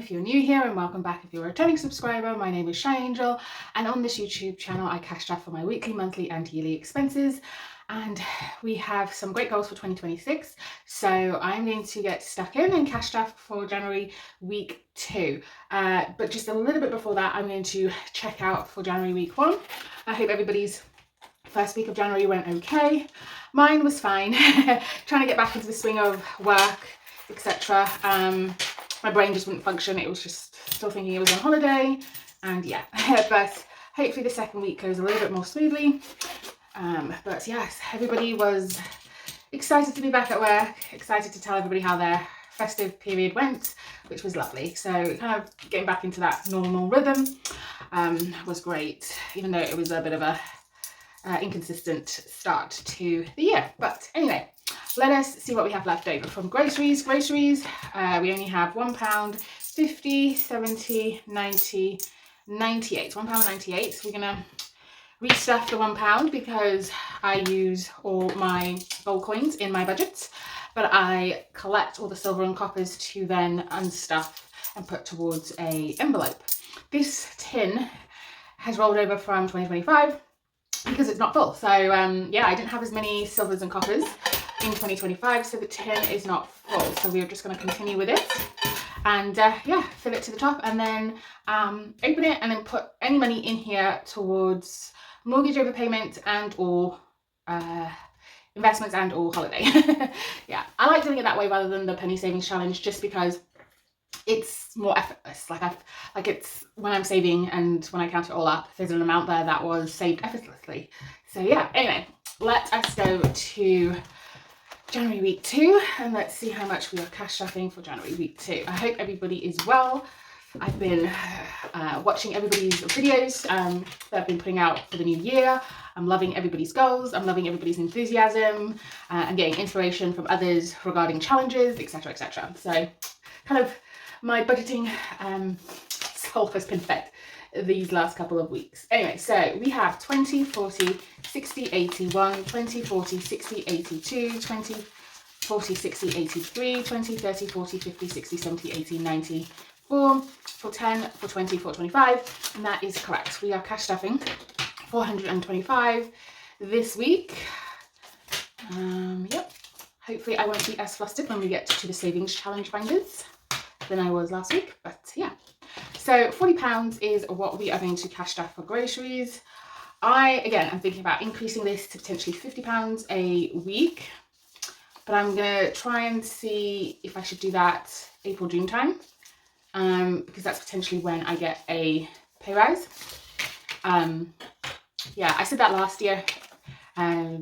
if you're new here, and welcome back if you're a returning subscriber. My name is Shy Angel, and on this YouTube channel I cash draft for my weekly, monthly and yearly expenses, and we have some great goals for 2026. So I'm going to get stuck in and cash draft for January week 2, but just a little bit before that I'm going to check out for January week 1. I hope everybody's first week of January went okay. Mine was fine. Trying to get back into the swing of work, etc. My brain just wouldn't function. It was just still thinking it was on holiday, and yeah. But hopefully the second week goes a little bit more smoothly. But yes, everybody was excited to be back at work, excited to tell everybody how their festive period went, which was lovely. So kind of getting back into that normal rhythm was great, even though it was a bit of a inconsistent start to the year. But anyway, let us see what we have left over from groceries. We only have £1, 50, 70, 90, 98. £1.98. We're gonna restuff the £1 because I use all my gold coins in my budgets, but I collect all the silver and coppers to then unstuff and put towards a envelope. This tin has rolled over from 2025 because it's not full. So yeah, I didn't have as many silvers and coppers in 2025, so the tin is not full. So we're just going to continue with it and yeah, fill it to the top, and then open it and then put any money in here towards mortgage overpayment and or investments and or holiday. Yeah, I like doing it that way rather than the penny savings challenge, just because it's more effortless. Like it's when I'm saving and when I count it all up, there's an amount there that was saved effortlessly. So yeah, anyway, let us go to January week 2 and let's see how much we are cash drafting for January week 2. I hope everybody is well. I've been watching everybody's videos that I've been putting out for the new year. I'm loving everybody's goals. I'm loving everybody's enthusiasm. I'm getting inspiration from others regarding challenges, etc, etc. So kind of my budgeting soul has been fed these last couple of weeks. Anyway, so we have 20, 40, 60, 81, 20, 40, 60, 82, 20, 40, 60, 83, 20, 30, 40, 50, 60, 70, 80, 90, 4, 410, 420, 425, and that is correct. We are cash stuffing 425 this week. Yep. Hopefully I won't be as flustered when we get to the savings challenge binders than I was last week, but yeah. So £40 is what we are going to cash stuff for groceries. I'm thinking about increasing this to potentially £50 a week, but I'm gonna try and see if I should do that April, June time, because that's potentially when I get a pay rise. Yeah, I said that last year,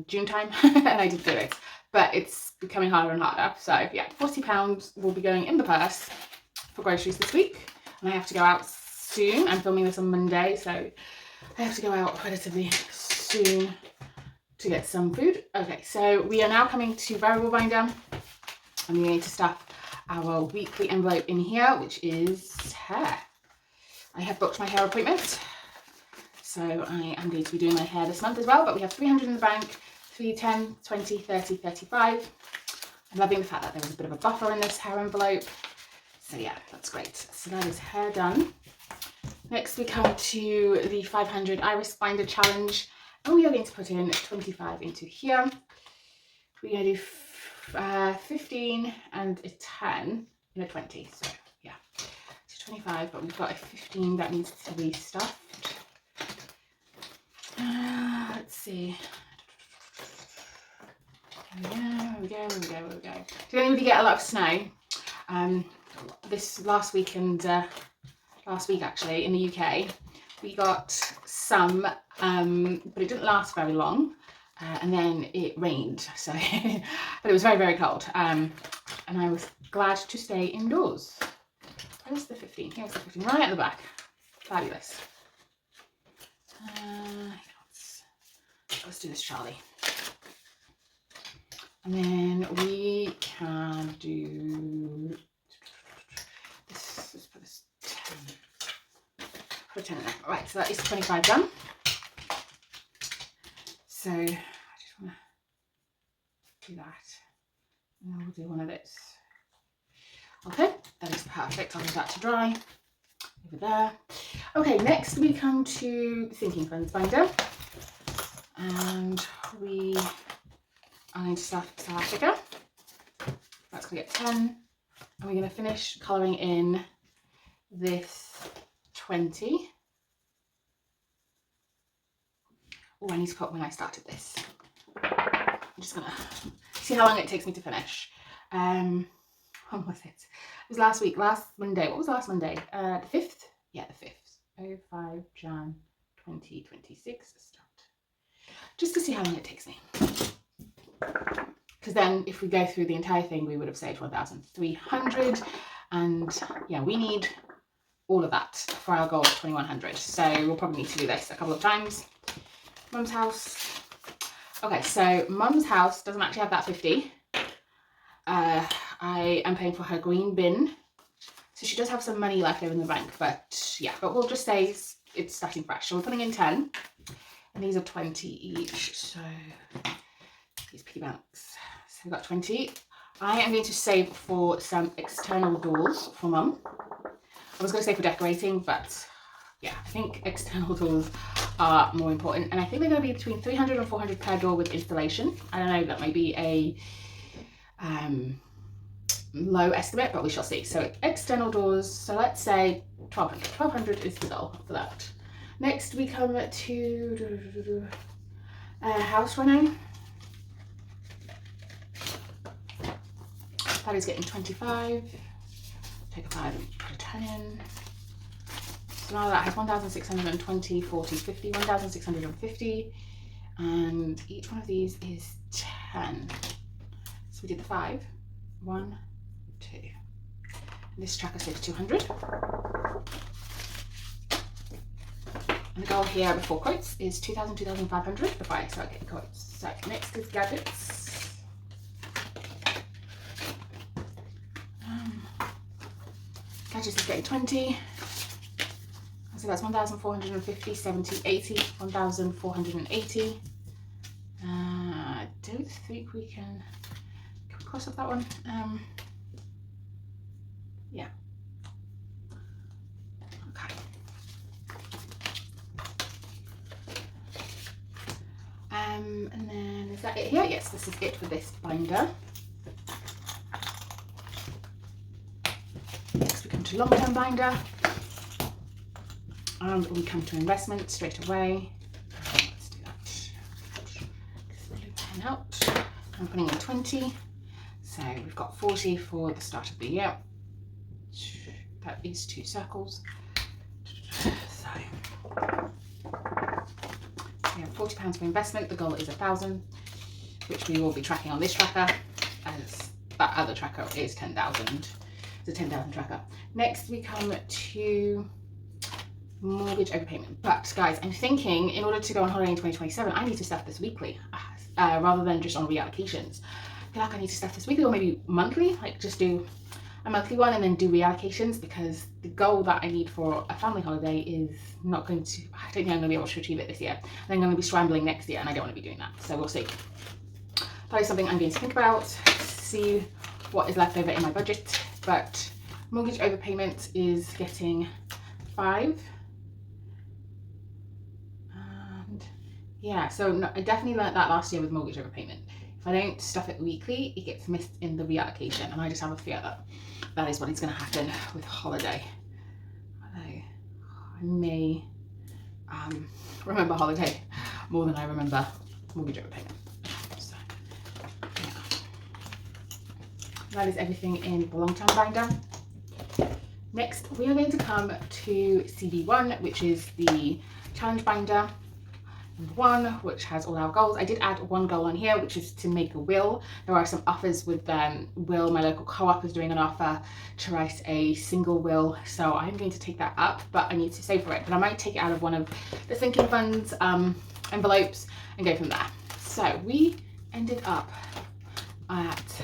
June time, and I did do it, but it's becoming harder and harder. So yeah, £40 will be going in the purse for groceries this week, and I have to go out soon. I'm filming this on Monday, so I have to go out relatively soon to get some food. Okay, so we are now coming to variable binder. I'm going to stuff our weekly envelope in here, which is hair. I have booked my hair appointment, so I am going to be doing my hair this month as well, but we have 300 in the bank, 3, 10, 20, 30, 35. I'm loving the fact that there was a bit of a buffer in this hair envelope. So yeah, that's great. So that is hair done. Next we come to the 500 iris binder challenge, and we are going to put in 25 into here. We're going to do 15 and a 10 and a 20. So yeah, it's 25, but we've got a 15 that needs to be stuffed. Let's see. Here we go. Did anybody get a lot of snow? This last week actually in the UK, we got some, but it didn't last very long, and then it rained. So, but it was very, very cold, and I was glad to stay indoors. Where's the 15? Here's the 15, right at the back. Fabulous. Let's do this, Charlie. And then we can do this. Let's put this 10. Put a 10 in there. All right, so that is 25 done. So I just want to do that. And then we'll do one of those. Okay, that is perfect. I'll leave that to dry over there. Okay, next we come to the Sinking Funds binder, and we are going to start South Africa. That's going to get 10, and we're going to finish colouring in this 20. Oh, I need to put when I started this. I'm just going to see how long it takes me to finish. When was it? It was last week, last Monday. What was last Monday? The 5th? Yeah, the 5th. 05 Jan 2026 start. Just to see how long it takes me. Because then if we go through the entire thing, we would have saved 1,300. And yeah, we need all of that for our goal of 2,100. So we'll probably need to do this a couple of times. Mum's house. Okay, so Mum's house doesn't actually have that 50. I am paying for her green bin. So she does have some money left over in the bank, but yeah, but we'll just say it's starting fresh. So we're putting in 10, and these are 20 each. So these piggy banks. So we've got 20. I am going to save for some external doors for Mum. I was going to say for decorating, but yeah, I think external doors are more important. And I think they're going to be between 300 and 400 per door with installation. I don't know, that might be a low estimate, but we shall see. So external doors, so let's say 1,200. 1,200 is the goal for that. Next we come to house reno. That is getting 25. Take a 5 and put a 10 in. So now that has 1,620, 40, 50, 1,650. And each one of these is 10. So we did the 5. 1, 2. And this tracker says 200. And the goal here before quotes is 2,000, 2,500 before I start getting quotes. So next is gadgets. Gadgets is getting 20. So that's 1,450, 70, 80, 1,480. I don't think we can we cross off that one? Yeah. Okay. And then is that it here? Yes, this is it for this binder. Next we come to long-term binder. And we come to investment straight away. Let's do that. Get the blue pen out. I'm putting in 20. So we've got 40 for the start of the year. That is 2 circles. So we have £40 for investment. The goal is 1,000, which we will be tracking on this tracker, as that other tracker is 10,000. It's a 10,000 tracker. Next we come to mortgage overpayment. But guys, I'm thinking in order to go on holiday in 2027, I need to stuff this weekly rather than just on reallocations. I feel like I need to stuff this weekly or maybe monthly, like just do a monthly one and then do reallocations, because the goal that I need for a family holiday is not going to, I don't think I'm going to be able to achieve it this year. And I'm going to be scrambling next year and I don't want to be doing that. So we'll see. That is something I'm going to think about, see what is left over in my budget. But mortgage overpayment is getting 5. Yeah, so no, I definitely learnt that last year with mortgage overpayment. If I don't stuff it weekly, it gets missed in the reallocation, and I just have a fear that that is what is going to happen with holiday. I may remember holiday more than I remember mortgage overpayment. So, yeah. That is everything in the long-term binder. Next, we are going to come to CD1, which is the challenge binder. One, which has all our goals. I did add one goal on here, which is to make a will. There are some offers with will. My local co-op is doing an offer to write a single will, so I'm going to take that up, but I need to save for it. But I might take it out of one of the sinking funds envelopes and go from there. So we ended up at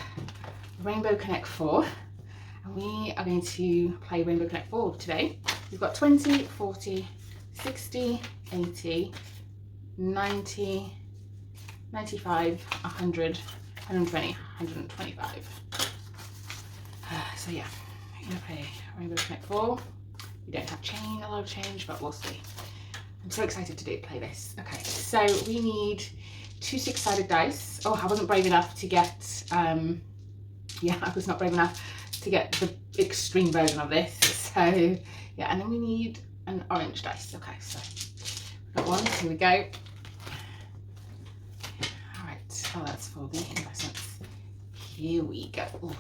Rainbow Connect 4, and we are going to play Rainbow Connect 4 today. We've got 20, 40, 60, 80, 90, 95, 100, 120, 125. So yeah, I'm going to play Rainbow Connect 4. We don't have chain, a lot of change, but we'll see. I'm so excited to play this. Okay, so we need 2 6-sided dice. Oh, I wasn't brave enough to get, yeah, I was not brave enough to get the extreme version of this. So, yeah, and then we need an orange dice. Okay, so we've got one, here we go. All right, oh, that's for the investments. Here we go. Ooh.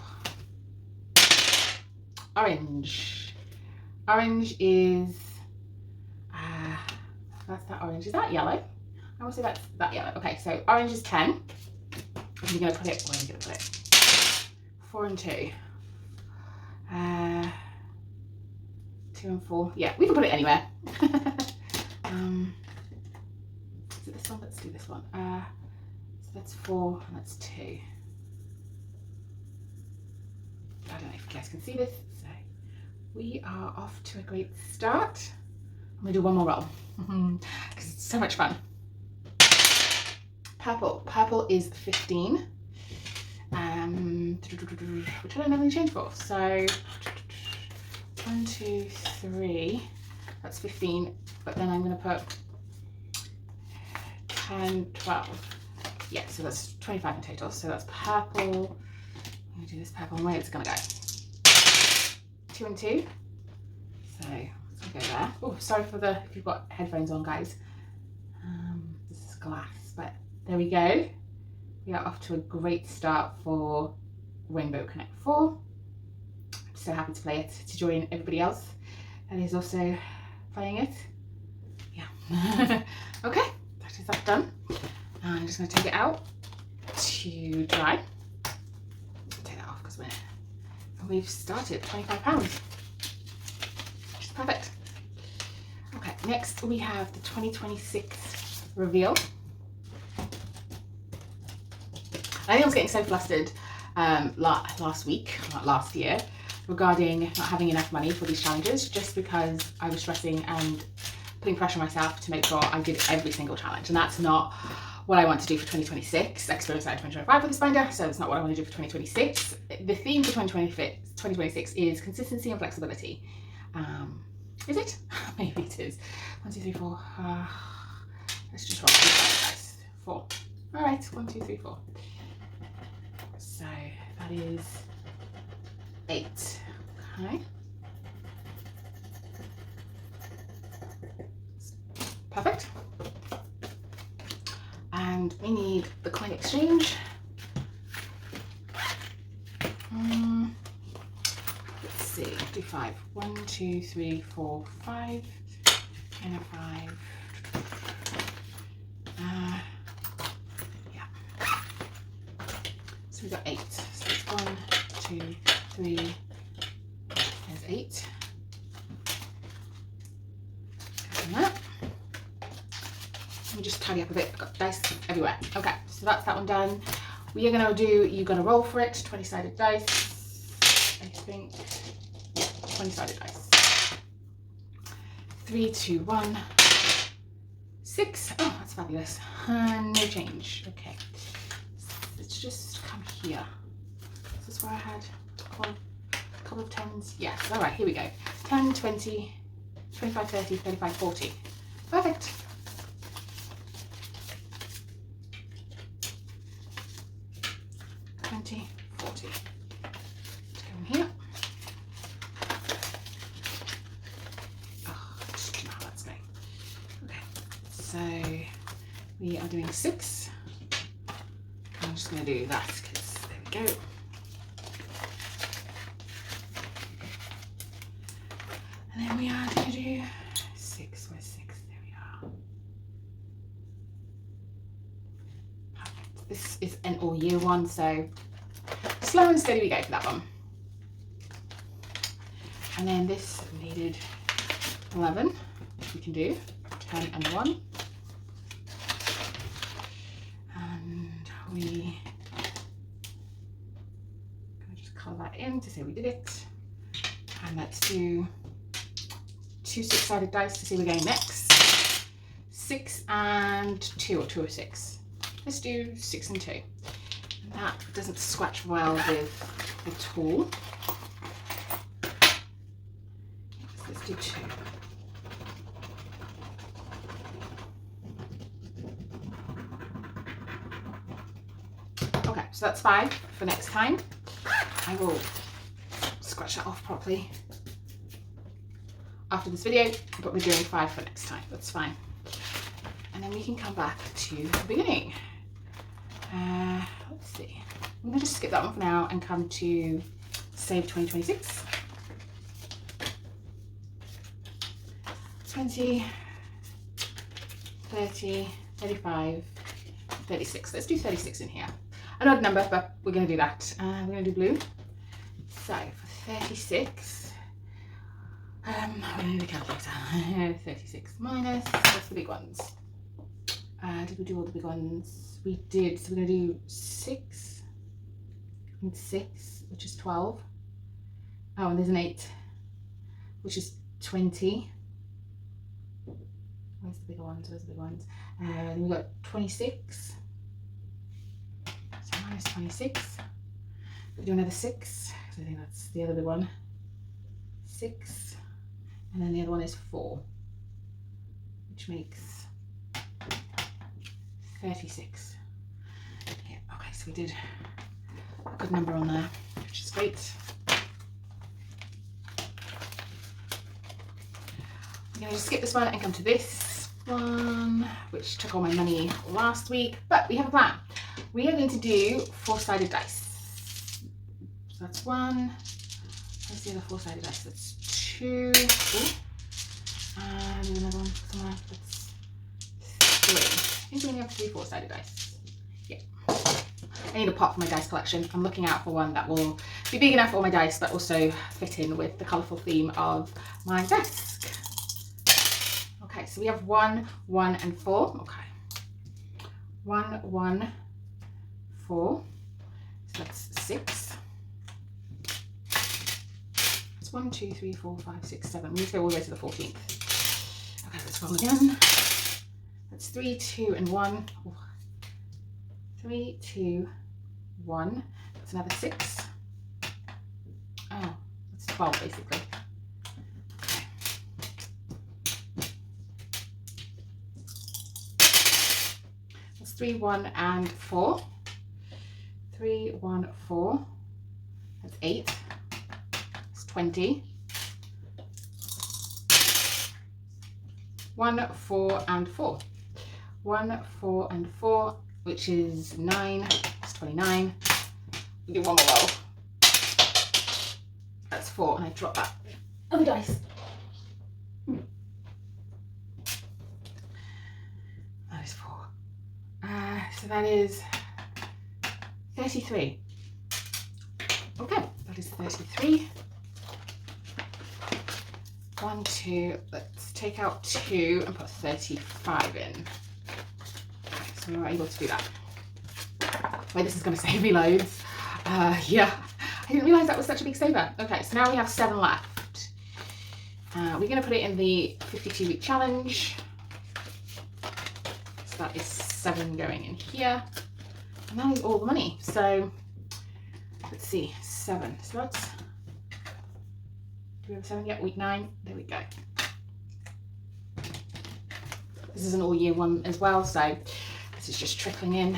Orange. Orange is, that's that orange. Is that yellow? I will say that's that yellow. Okay, so orange is 10. You're going to put it, where are you going to put it? 4 and 2. 2 and 4. Yeah, we can put it anywhere. Is it this one? Let's do this one. So that's 4 and that's 2. I don't know if you guys can see this. So we are off to a great start. I'm going to do one more roll because it's so much fun. Purple. Purple is 15. Which I don't have any change for. So 1, 2, 3. That's 15. But then I'm going to put 10, 12. Yeah, so that's 25 in total. So that's purple. I'm going to do this purple. And where it's going to go? 2 and 2. So let's go there. Oh, sorry for the, if you've got headphones on, guys. This is glass, but there we go. We are off to a great start for Rainbow Connect 4. I'm so happy to play it, to join everybody else that is also playing it. Yeah. Okay, that is that done. I'm just going to take it out to dry. Take that off because we've started £25, which is perfect. Okay, next we have the 2026 reveal. I think I was getting so flustered last year, regarding not having enough money for these challenges, just because I was stressing and putting pressure on myself to make sure I did every single challenge. And that's not what I want to do for 2026. I experienced that in 2025 with this binder, so it's not what I want to do for 2026. The theme for 2026 is consistency and flexibility. Is it? Maybe it is. 1, 2, 3, 4. Let's just roll 2 dice. 4. All right, 1, 2, 3, 4. So that is 8. Okay. Perfect. And we need the coin exchange. Let's see, do 5. 1, 2, 3, 4, 5. And a 5. Yeah. So we've got 8. So it's 1, 2, 3. There's 8. And that. Let me just tidy up a bit. I've got dice everywhere. Okay, so that's that one done. We are gonna do, you're gonna roll for it, 20-sided dice. I think, yeah, 20-sided dice. 3, 2, 1, 6. Oh, that's fabulous. No change. Okay, let's just come here. Is this where I had a couple of 10s? Yes, all right, here we go. 10, 20, 25, 30, 35, 40. Perfect. 20, 40. Let's go in here. Oh, just don't know how that's going. Okay, so we are doing 6. I'm just going to do that because there we go. And then we are going to do 6. Where's 6? There we are. Perfect. This is an all year one, so slow and steady we go for that one. And then this needed 11, which we can do. 10 and 1. And we can just colour that in to say we did it. And let's do 2 6-sided dice to see we're going next. 6 and 2, or 2 or 6. Let's do 6 and 2. And that doesn't scratch well with the tool. Let's do 2. Okay, so that's 5 for next time. I will scratch that off properly after this video, but we're doing 5 for next time. That's fine. And then we can come back to the beginning. Let's see. I'm going to just skip that one for now and come to Save 2026. 20, 30, 35, 36. Let's do 36 in here. An odd number, but we're going to do that. We're going to do blue. So for 36, we need a calculator. 36 minus, what's the big ones? Did we do all the big ones? We did. So we're going to do 6 and 6, which is 12. Oh, and there's an 8, which is 20. Where's the bigger ones? Where's the big ones? Then we've got 26. So minus 26. We do another 6. So I think that's the other big one. 6. And then the other one is 4, which makes 36. Yeah, okay, so we did a good number on there, which is great. I'm going to just skip this one and come to this one, which took all my money last week, but we have a plan. We are going to do 4-sided dice. So that's 1. Where's the other 4-sided dice? That's 2. Ooh. And another one somewhere. That's 3. I think we only have 3 4-sided dice. Yeah. I need a pot for my dice collection. I'm looking out for one that will be big enough for all my dice, but also fit in with the colourful theme of my desk. Okay, so we have 1, 1, and 4. Okay. 1, 1, 4. So that's 6. It's 1, 2, 3, 4, 5, 6, 7. We need to go all the way to the 14th. Okay, let's roll again. That's 3, 2, and 1. 3, 2, 1. That's another 6. Oh, that's 12 basically. Okay. That's 3, 1, and 4. 3, 1, 4. That's 8. That's 20. 1, 4, and 4. 1, 4, and 4, which is 9. It's 29. We do one more roll. That's 4, and I drop that other dice. That is 4. So that is 33. Okay, that is 33. 1, 2, let's take out 2 and put 35 in. Okay, so we're able to do that. Wait, this is going to save me loads. Yeah, I didn't realise that was such a big saver. Okay, so now we have 7 left. We're going to put it in the 52-week challenge. So that is 7 going in here. And that is all the money. So let's see, 7. So that's, do we have 7 yet? Week 9. There we go. This is an all year one as well, so this is just trickling in.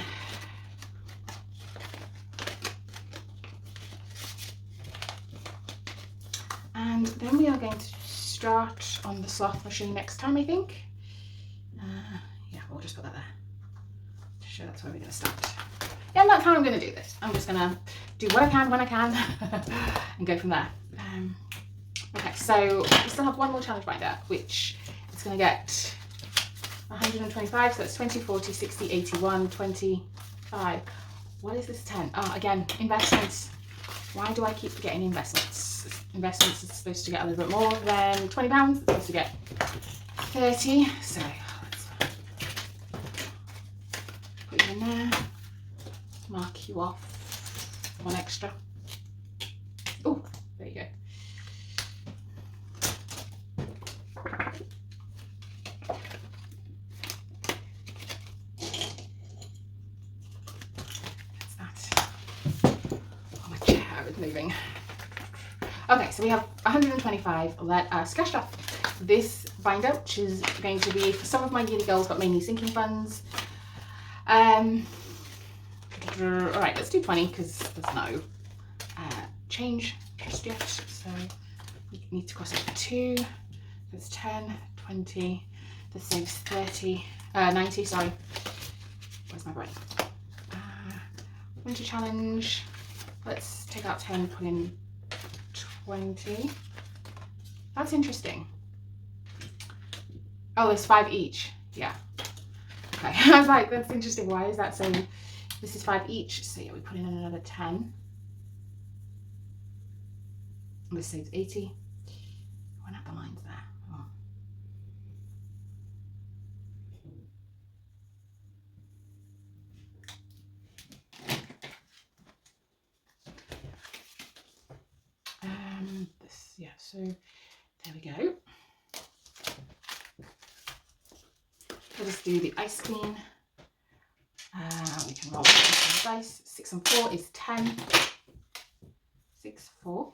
And then we are going to start on the sloth machine next time, I think. Yeah, we'll just put that there. To show that's where we're going to start. Yeah, that's how I'm going to do this. I'm just going to do what I can when I can and go from there. Okay, so we still have one more challenge binder, which is going to get 125. So it's 20, 40, 60, 81, 25. What is this 10? Oh, again, investments. Why do I keep forgetting investments? Investments is supposed to get a little bit more than £20. It's supposed to get 30. So let's put you in there. Mark you off 1 extra. Oh, there you go. That's that. Oh, my chair is moving. Okay, so we have 125. Let us cash off this binder, which is going to be for some of my uni girls, but mainly sinking funds. All right, let's do 20 because there's no change just yet. So we need to cross over 2. That's 10, 20. This saves 30, 90. Sorry. Where's my brain? Winter challenge. Let's take out 10, put in 20. That's interesting. Oh, there's 5 each. Yeah. Okay. I was like, that's interesting. Why is that so? This is 5 each. So yeah, we put in another 10. And this saves 80. Why not the lines there? Oh. This, yeah, so there we go. Let us do the ice queen. We can roll the dice. 6 and 4 is 10. 6, 4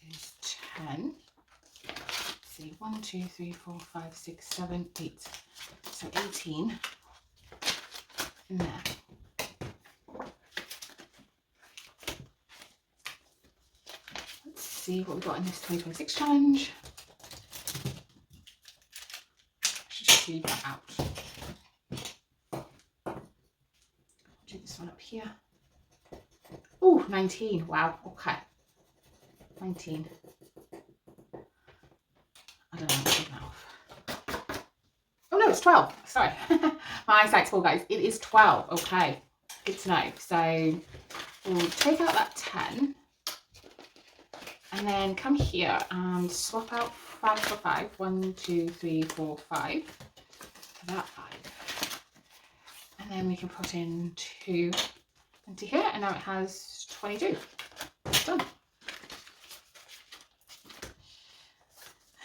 is 10. Let's see, 1, 2, 3, 4, 5, 6, 7, 8. So 18 in there. Let's see what we got in this 2026 challenge. I should that out. Do this one up here. Oh, 19. Wow. Okay. 19. I don't know. I'm taking that off. Oh no, it's 12. Sorry. My eyesight's full, guys. It is 12. Okay. Good to know. So we'll take out that 10. And then come here and swap out 5 for 5. 1, 2, 3, 4, 5. That 5. And then we can put in 2 into here. And now it has 22. Done.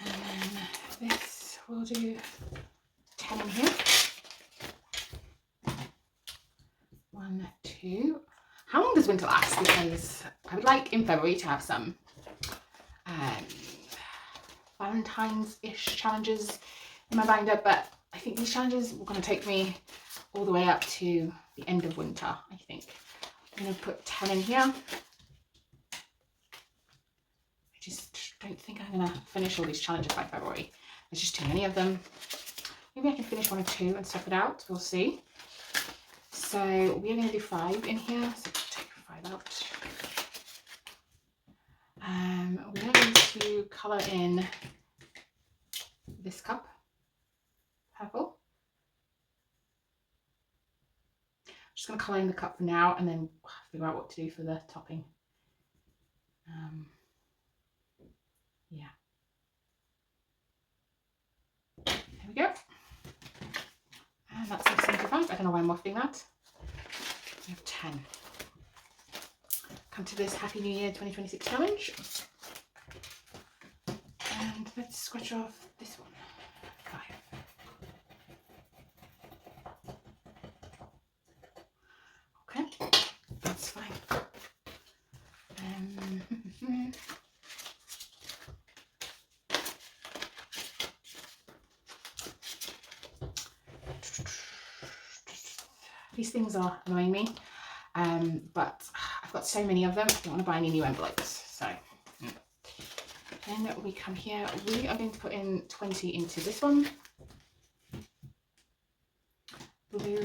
And then this we'll do 10 in here. 1, 2. How long does winter last? Because I would like in February to have some Valentine's-ish challenges in my binder, but I think these challenges were going to take me all the way up to the end of winter, I think. I'm going to put 10 in here. I just don't think I'm going to finish all these challenges by February. There's just too many of them. Maybe I can finish 1 or 2 and swap it out. We'll see. So we're going to do 5 in here. So take 5 out. We're going to colour in this cup, purple. I'm just going to colour in the cup for now and then figure out what to do for the topping. Yeah. There we go. And that's 75. I don't know why I'm wafting that. We have 10. Come to this Happy New Year 2026 challenge. And let's scratch off this one. 5. Okay, that's fine. These things are annoying me, but I've got so many of them, I don't want to buy any new envelopes. So then we come here, we are going to put in 20 into this one. We'll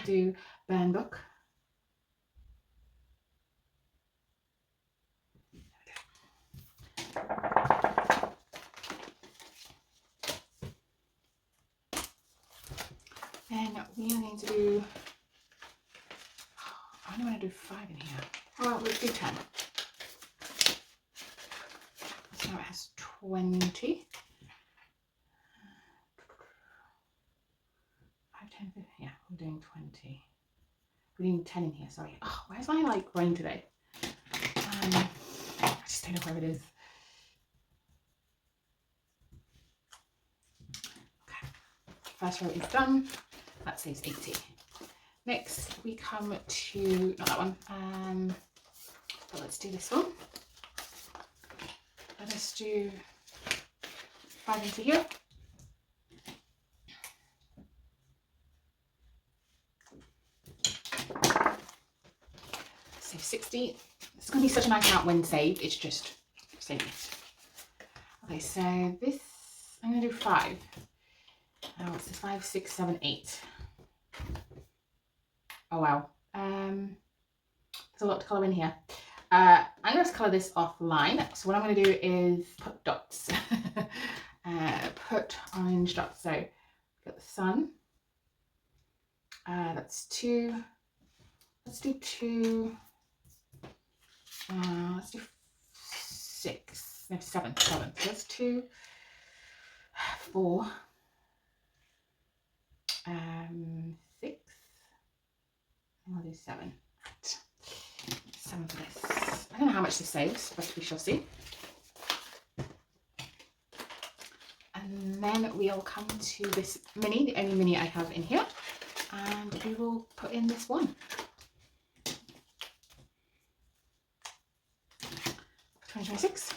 do burn book. Then we are going to do, I only want to do 5 in here. Well, let's do 10. So now it has 20. 5, 10, 15. Yeah, we're doing 20. We're doing 10 in here, sorry. Oh, where's my brain today? I just don't know where it is. Okay, first row is done. That saves 80. Next we come to, not that one, but let's do this one. Let us do 5 into here. So 60. It's going to be such a nice amount when saved, it's just saved. Okay, so this, I'm going to do 5. What's this? 5, 6, 7, 8. Oh wow. There's a lot to colour in here. I'm going to colour this offline. So what I'm going to do is put dots. Put orange dots. So got the sun. That's 2. Let's do 2. Let's do 6. No, 7. 7. So that's 2, 4, 6. I'll do 7. Right. 7 for this. I don't know how much this saves, but we shall see. And then we'll come to this mini, the only mini I have in here, and we will put in this one. 2026.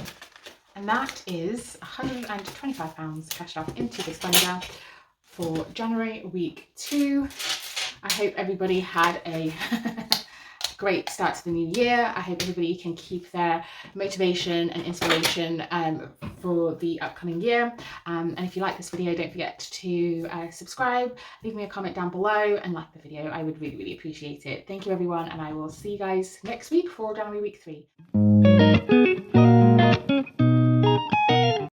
And that is £125 cashed off into this blender for January week 2. I hope everybody had a great start to the new year. I hope everybody can keep their motivation and inspiration for the upcoming year. And if you like this video, don't forget to subscribe, leave me a comment down below and like the video. I would really, really appreciate it. Thank you everyone, and I will see you guys next week for January week 3.